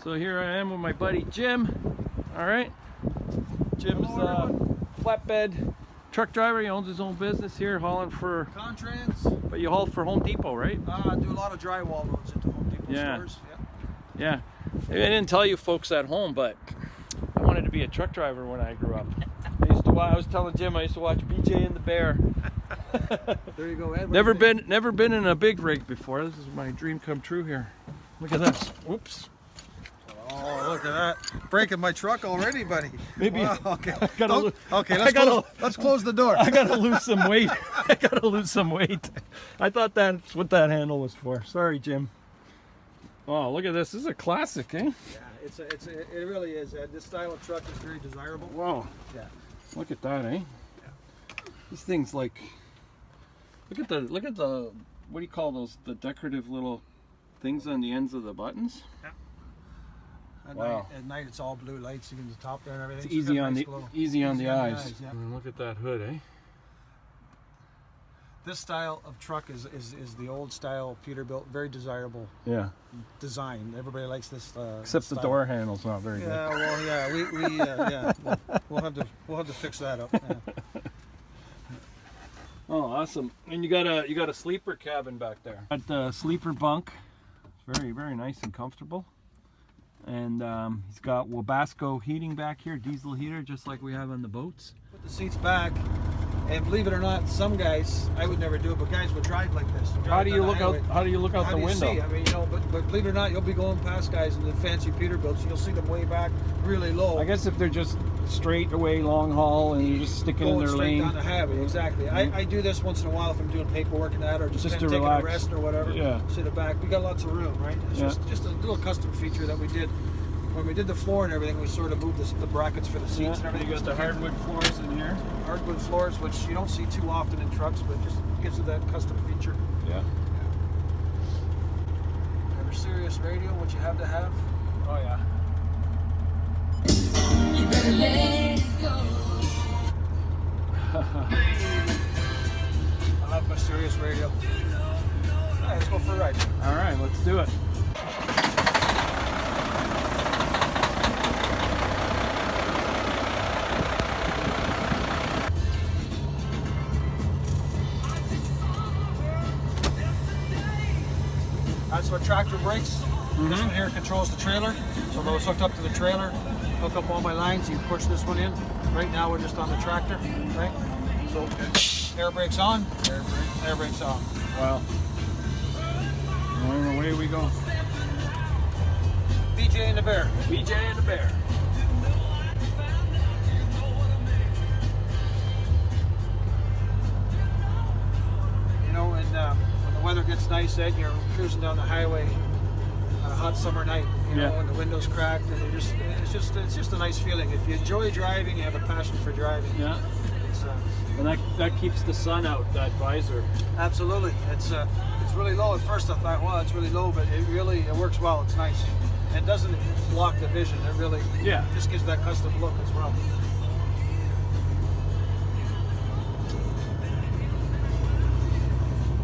So here I am with my buddy Jim. All right, Jim's flatbed truck driver. He owns his own business here, hauling for Contrans. But you haul for Home Depot, right? I do a lot of drywall loads into Home Depot stores. Yeah. I didn't tell you folks at home, but I wanted to be a truck driver when I grew up. I was telling Jim I used to watch BJ and the Bear. There you go, Ed. Never been in a big rig before. This is my dream come true here. Look at this. Whoops. Oh, look at that. Breaking my truck already, buddy. Maybe. Wow, okay. Okay, let's close the door. I gotta lose some weight. I gotta lose some weight. I thought that's what that handle was for. Sorry, Jim. Oh, look at this. This is a classic, eh? Yeah, it really is. This style of truck is very desirable. Wow. Yeah. Look at that, eh? Yeah. This thing's like. Look at the. What do you call those? The decorative little things on the ends of the buttons. Yeah. Wow. At night it's all blue lights, even the top there and everything. It's easy on the eyes. Yeah. And look at that hood, eh? This style of truck is the old style Peterbilt, very desirable. Yeah. Design. Everybody likes this. Except style. the door handle's not very good. Yeah, well, yeah, we'll have to fix that up. Yeah. Oh, awesome! And you got a sleeper cabin back there. Got the sleeper bunk. It's very, very nice and comfortable. And he's got Wabasco heating back here, diesel heater, just like we have on the boats. Put the seats back, and believe it or not, some guys, I would never do it, but guys would drive like this. How do you look out? How do you look out the window? See? I mean, you know, but believe it or not, you'll be going past guys in the fancy Peterbilts. You'll see them way back, really low. I guess if they're just straight away long haul and you're just sticking in their lane. Down the highway, exactly. Mm-hmm. I do this once in a while if I'm doing paperwork and that, or just to taking relax. a rest or whatever. Yeah. Sit it back. We got lots of room, right? It's just a little custom feature that we did. When we did the floor and everything, we sort of moved the brackets for the seats and everything. You got the hardwood floors in here. Hardwood floors, which you don't see too often in trucks, but just gives it that custom feature. Yeah. Have a Sirius radio, what you have to have. Oh yeah. You better let it go. I love my Sirius radio. All right, let's go for a ride. All right, let's do it. That's what tractor brakes. Mm-hmm. This one here controls the trailer. So if I was hooked up to the trailer, hook up all my lines, you push this one in. Right now we're just on the tractor, right? So air brakes on, air brakes off. Wow. And away we go. BJ and the Bear. BJ and the Bear. You know, and when the weather gets nice, Ed, you're cruising down the highway on a hot summer night, you know, when the window's cracked, and it's just a nice feeling. If you enjoy driving, you have a passion for driving. Yeah. It's, And that keeps the sun out, that visor. absolutely. It's really low. At first I thought, well, it's really low, but it works well. It's nice. It doesn't block the vision. It really just gives that custom look as well.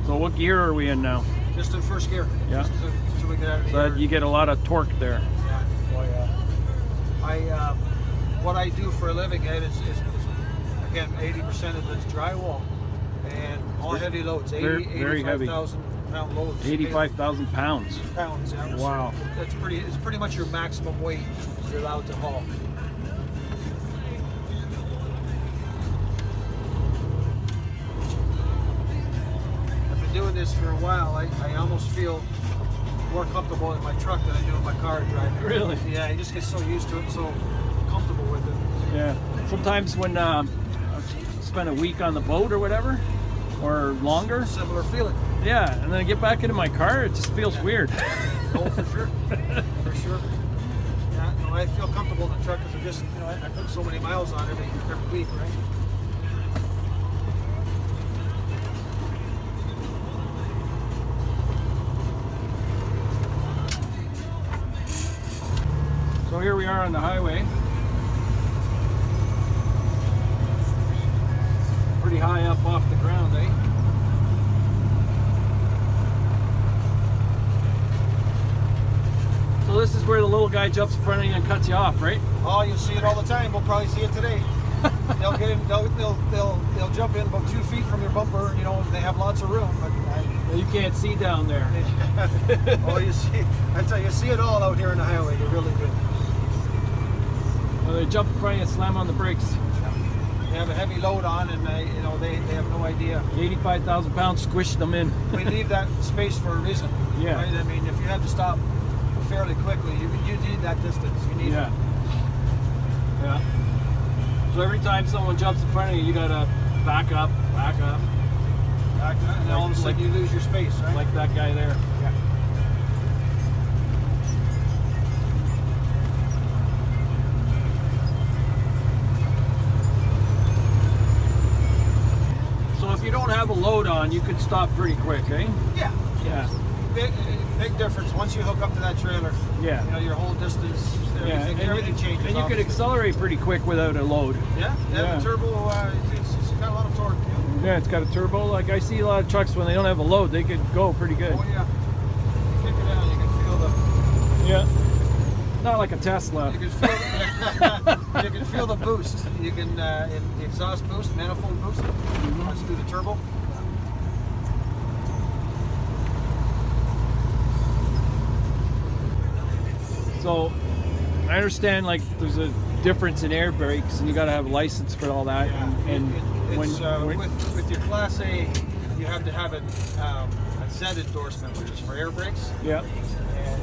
So what gear are we in now? Just in first gear. Yeah. Just until we get out of the So gear. you get a lot of torque there. Yeah. Oh yeah. What I do for a living, Ed, is again 80% of it is drywall and all heavy loads. Very heavy. 85,000 pound loads. 85,000 pounds. Pounds. Yeah. Wow. It's pretty much your maximum weight you're allowed to haul. I've been doing this for a while. I almost feel more comfortable in my truck than I do in my car driving. Really? Yeah, you just get so used to it, so comfortable with it. Yeah. Sometimes when I spend a week on the boat or whatever, or longer. Similar feeling. Yeah, and then I get back into my car, it just feels weird. Oh, for sure. For sure. Yeah, no, I feel comfortable in the truck because I just, you know, I put so many miles on every week, right? So here we are on the highway. Pretty high up off the ground, eh? So this is where the little patrol guy jumps in front of you and cuts you off, right? Oh, you'll see it all the time. We'll probably see it today. They'll get in. They'll jump in about 2 feet from your bumper. You know, they have lots of room. But You can't see down there. oh, you see. I tell you see it all out here on the highway. You really do. Well, they jump in front of you and slam on the brakes. They have a heavy load on, and they have no idea. 85,000 pounds squished them in. We leave that space for a reason. Yeah. Right? I mean, if you have to stop fairly quickly, you need that distance. You need. Yeah. Yeah. So every time someone jumps in front of you, you gotta back up, Back up, and all of a sudden you lose your space, right? like that guy there. Yeah. So if you don't have a load on, you can stop pretty quick, eh? Yeah. Yeah. Big difference once you hook up to that trailer. Yeah. You know, your whole distance, Yeah. everything changes. And you can obviously. accelerate pretty quick without a load. Yeah. Yeah. The turbo, it's got a lot of torque. You know? Yeah, it's got a turbo. Like I see a lot of trucks when they don't have a load, they could go pretty good. Oh yeah. You kick it down, you can feel the. Yeah. Not like a Tesla. You can feel. You can feel the boost. You can the exhaust boost, manifold boost. That's through the turbo. So I understand like there's a difference in air brakes and you got to have a license for all that. And It's, with your Class A, you have to have a Z endorsement, which is for air brakes, yeah, and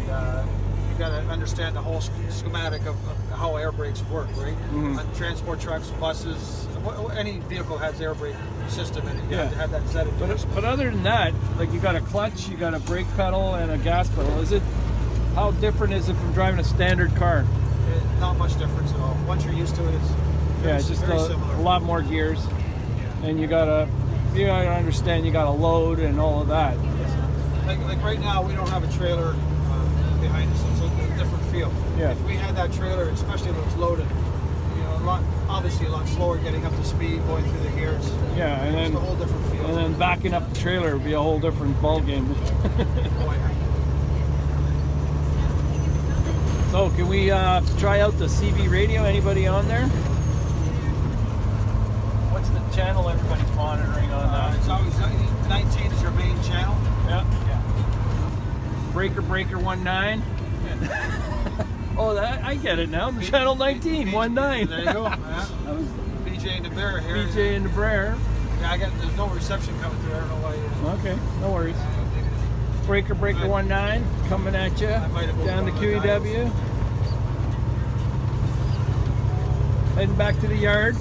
you got to understand the whole schematic of how air brakes work, right? Mhm. On transport trucks, buses, any vehicle has air brake system in it. You have to have that Z endorsement. but other than that, like you got a clutch, you got a brake pedal, and a gas pedal. How different is it from driving a standard car? Not much difference at all. Once you're used to it, it's It's just very a similar. lot more gears, and you gotta understand you got a load and all of that. Like right now, we don't have a trailer behind us. It's a different feel. Yeah. If we had that trailer, especially when it's loaded, you know, obviously a lot slower getting up to speed, going through the gears. Yeah, and It's then a whole different feel. and then backing up the trailer would be a whole different ball game. Oh, yeah. So can we try out the CB radio? Anybody on there? What's the channel everybody's monitoring on that? It's always 19 is your main channel. Yeah. Yeah. Breaker 19. Oh, that I get it now. Channel 19, 19. There you go. Yeah. That was BJ and the Bear here. BJ and the Brer. Yeah, there's no reception coming through. I don't know why. Okay, no worries. Breaker 19 coming at you I might have moved down the on the QEW. Heading back to the yard.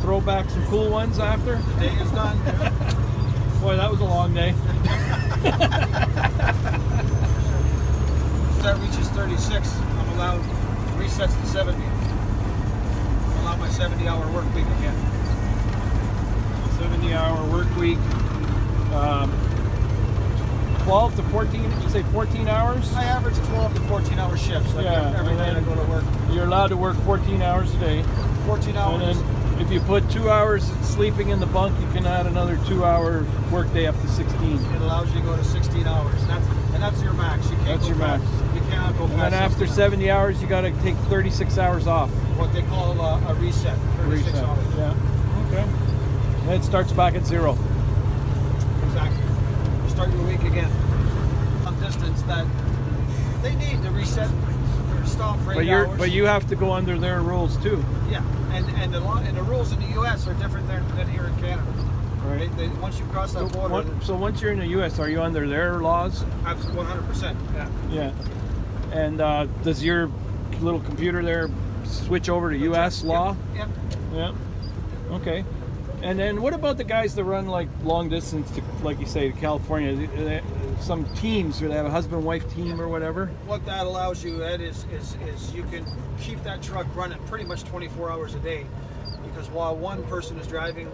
Throw back some cool ones after. Day is done. Yeah. Boy, that was a long day. If that reaches 36, I'm allowed resets to 70. Allow my 70-hour work week again. 70-hour work week. 12 to 14, did you say 14 hours? I average 12 to 14-hour shifts. Like Yeah, every and day I then- go to work. You're allowed to work 14 hours a day. 14 hours. And then if you put 2 hours sleeping in the bunk, you can add another 2-hour work day up to 16. It allows you to go to 16 hours. That's your max. You can't That's go your past, max. You cannot go And past then after 16. 70 hours, you got to take 36 hours off. What they call a reset. 36 Reset. hours. Yeah. Okay. And it starts back at 0. Exactly. You start your week again. On distance that they need to reset or stop for 8 hours. But you have to go under their rules too. Yeah, and the rules in the U.S. are different than here in Canada. Right. Once you cross that border, So once you're in the U.S., are you under their laws? absolutely 100%. Yeah. Yeah. And does your little computer there switch over to U.S. law? Yep. Yeah. Okay. And then what about the guys that run like long distance to, like you say, to California? Some teams where they have a husband-wife team or whatever. What that allows you, Ed, is you can keep that truck running pretty much 24 hours a day, because while one person is driving,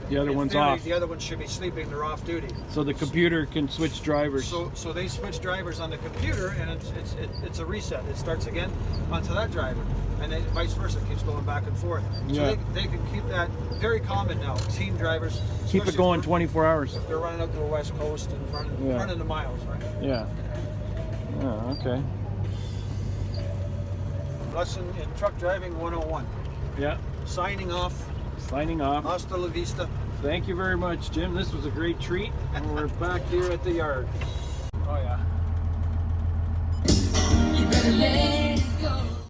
The other in one's theory, off. The other one should be sleeping. They're off duty. So the computer can switch drivers. So they switch drivers on the computer, and it's a reset. It starts again onto that driver, and then vice versa. It keeps going back and forth. So Yeah. they can keep that very common now. Team drivers Keep it especially going if 24 hours. they're running up to the west coast and running the miles, right? Yeah. Oh, okay. Lesson in Truck Driving 101. Yeah. Signing off. Signing off. Hasta la vista. Thank you very much, Jim. This was a great treat. And we're back here at the yard. Oh, yeah. You better let it go.